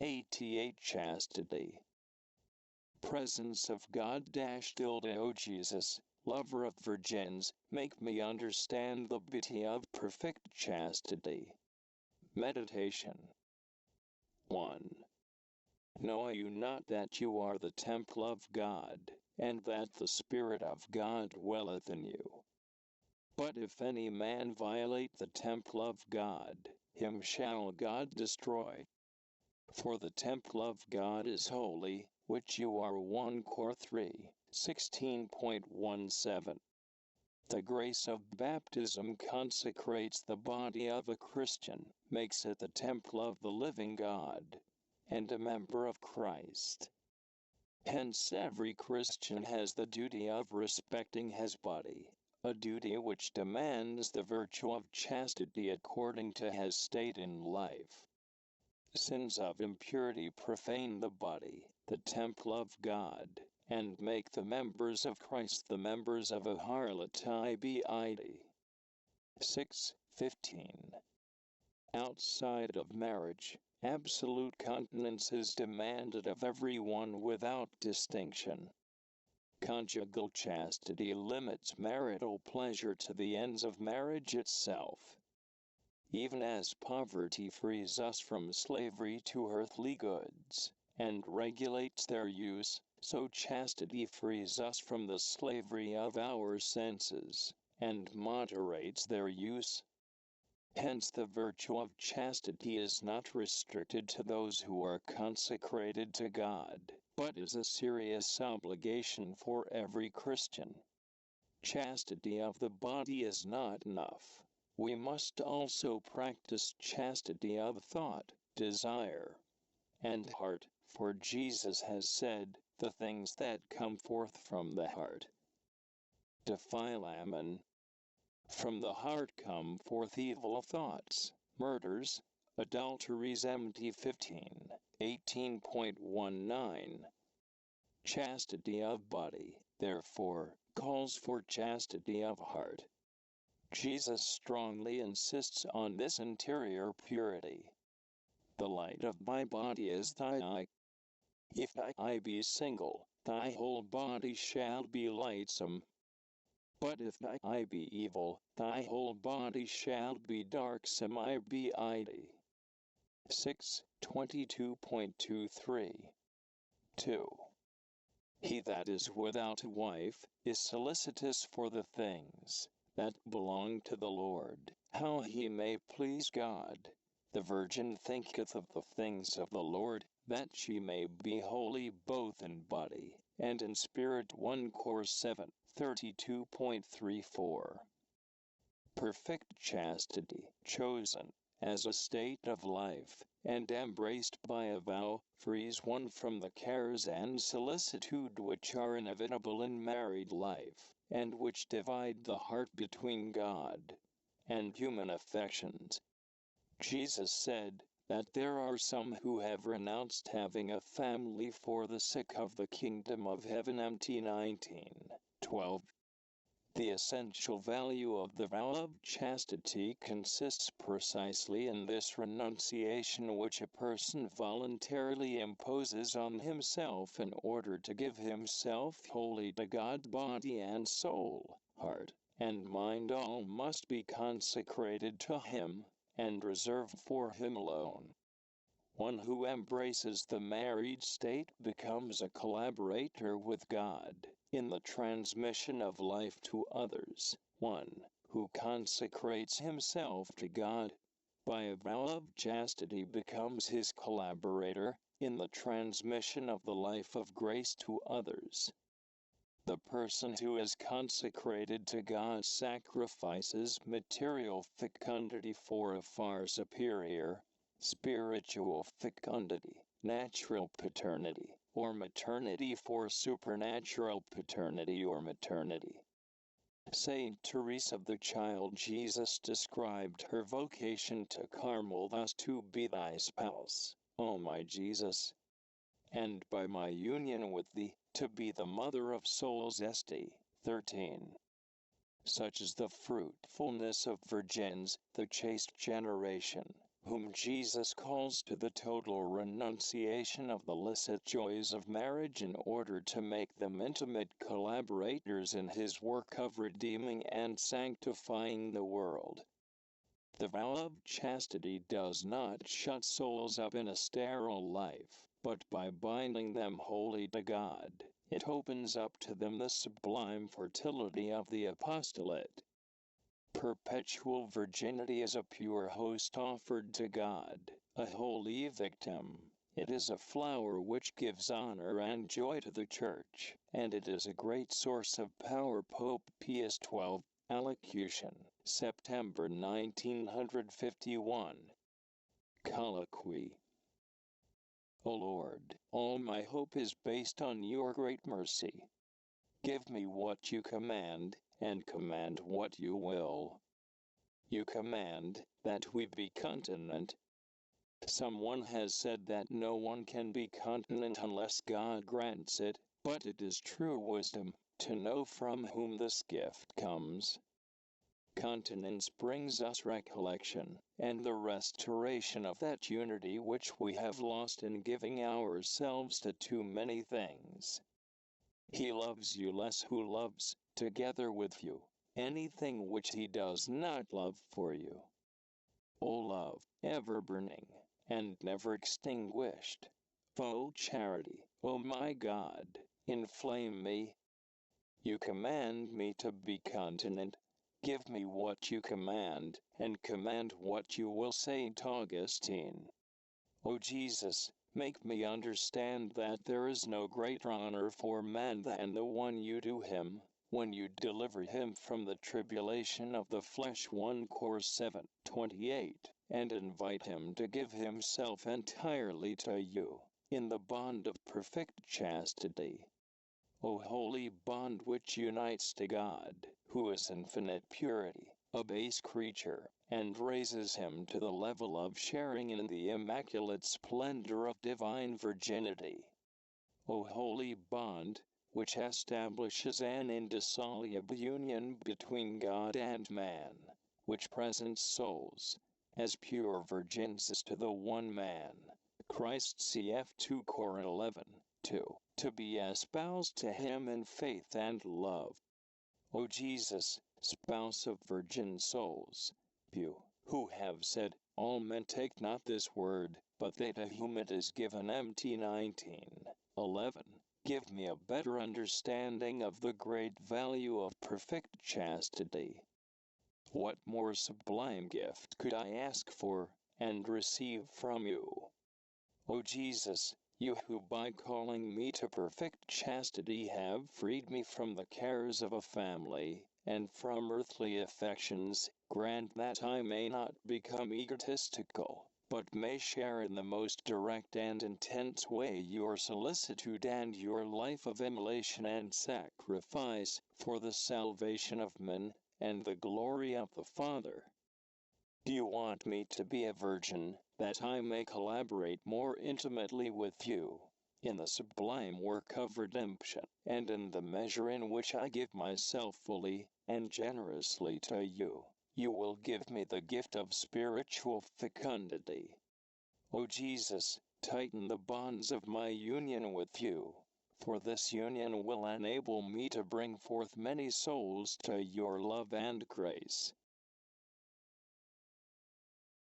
88 Chastity. Presence of God O Jesus, lover of virgins, make me understand the beauty of perfect chastity. Meditation. 1. Know you not that you are the temple of God, and that the Spirit of God dwelleth in you? But if any man violate the temple of God, him shall God destroy. For the temple of God is holy, which you are. 1 Cor 3, 16.17. The grace of baptism consecrates the body of a Christian, makes it the temple of the living God, and a member of Christ. Hence every Christian has the duty of respecting his body, a duty which demands the virtue of chastity according to his state in life. Sins of impurity profane the body, the temple of God, and make the members of Christ the members of a harlot. 6:15. Outside of marriage, absolute continence is demanded of everyone without distinction. Conjugal chastity limits marital pleasure to the ends of marriage itself. Even as poverty frees us from slavery to earthly goods, and regulates their use, so chastity frees us from the slavery of our senses, and moderates their use. Hence the virtue of chastity is not restricted to those who are consecrated to God, but is a serious obligation for every Christian. Chastity of the body is not enough. We must also practice chastity of thought, desire, and heart, for Jesus has said, "The things that come forth from the heart defile a man. From the heart come forth evil thoughts, murders, adulteries." Mt 15, 18.19. Chastity of body, therefore, calls for chastity of heart. Jesus strongly insists on this interior purity. The light of thy body is thy eye. If thy eye be single, thy whole body shall be lightsome. But if thy eye be evil, thy whole body shall be darksome. Ibid. 6:22.23. 2. He that is without a wife is solicitous for the things that belong to the Lord, how he may please God. The virgin thinketh of the things of the Lord, that she may be holy both in body and in spirit. 1 Cor 7, 32.34. Perfect chastity, chosen as a state of life, and embraced by a vow, frees one from the cares and solicitude which are inevitable in married life, and which divide the heart between God and human affections. Jesus said that there are some who have renounced having a family for the sake of the kingdom of heaven. Mt 19:12. The essential value of the vow of chastity consists precisely in this renunciation which a person voluntarily imposes on himself in order to give himself wholly to God. Body and soul, heart, and mind all must be consecrated to Him, and reserved for Him alone. One who embraces the married state becomes a collaborator with God in the transmission of life to others. One who consecrates himself to God by a vow of chastity becomes his collaborator in the transmission of the life of grace to others. The person who is consecrated to God sacrifices material fecundity for a far superior spiritual fecundity, natural paternity, or maternity for supernatural paternity or maternity. Saint Teresa of the Child Jesus described her vocation to Carmel thus: "To be thy spouse, O my Jesus, and by my union with thee, to be the mother of souls." St. 13. Such is the fruitfulness of virgins, the chaste generation, whom Jesus calls to the total renunciation of the licit joys of marriage in order to make them intimate collaborators in his work of redeeming and sanctifying the world. The vow of chastity does not shut souls up in a sterile life, but by binding them wholly to God, it opens up to them the sublime fertility of the apostolate. Perpetual virginity is a pure host offered to God, a holy victim. It is a flower which gives honor and joy to the Church, and it is a great source of power. Pope Pius XII, Allocution, September 1951. Colloquy. O Lord, all my hope is based on your great mercy. Give me what you command, and command what you will. You command that we be continent. Someone has said that no one can be continent unless God grants it, but it is true wisdom to know from whom this gift comes. Continence brings us recollection, and the restoration of that unity which we have lost in giving ourselves to too many things. He loves you less who loves, together with you, anything which he does not love for you. O love, ever burning, and never extinguished. O charity, O my God, inflame me. You command me to be continent. Give me what you command, and command what you will. St. Augustine. O Jesus, make me understand that there is no greater honor for man than the one you do him, when you deliver him from the tribulation of the flesh. 1 Cor 7:28, and invite him to give himself entirely to you, in the bond of perfect chastity. O holy bond which unites to God, who is infinite purity, a base creature, and raises him to the level of sharing in the immaculate splendor of divine virginity. O holy bond, which establishes an indissoluble union between God and man, which presents souls, as pure virgins to the one man, Christ. Cf. 2 Cor 11:2, to be espoused to him in faith and love. O Jesus, spouse of virgin souls, you, who have said, all men take not this word, but they to whom it is given. Mt 19:11, give me a better understanding of the great value of perfect chastity. What more sublime gift could I ask for, and receive from you? O Jesus, you who by calling me to perfect chastity have freed me from the cares of a family, and from earthly affections, grant that I may not become egotistical, but may share in the most direct and intense way your solicitude and your life of immolation and sacrifice, for the salvation of men, and the glory of the Father. Do you want me to be a virgin, that I may collaborate more intimately with you, in the sublime work of redemption, and in the measure in which I give myself fully and generously to you, you will give me the gift of spiritual fecundity. O Jesus, tighten the bonds of my union with you, for this union will enable me to bring forth many souls to your love and grace,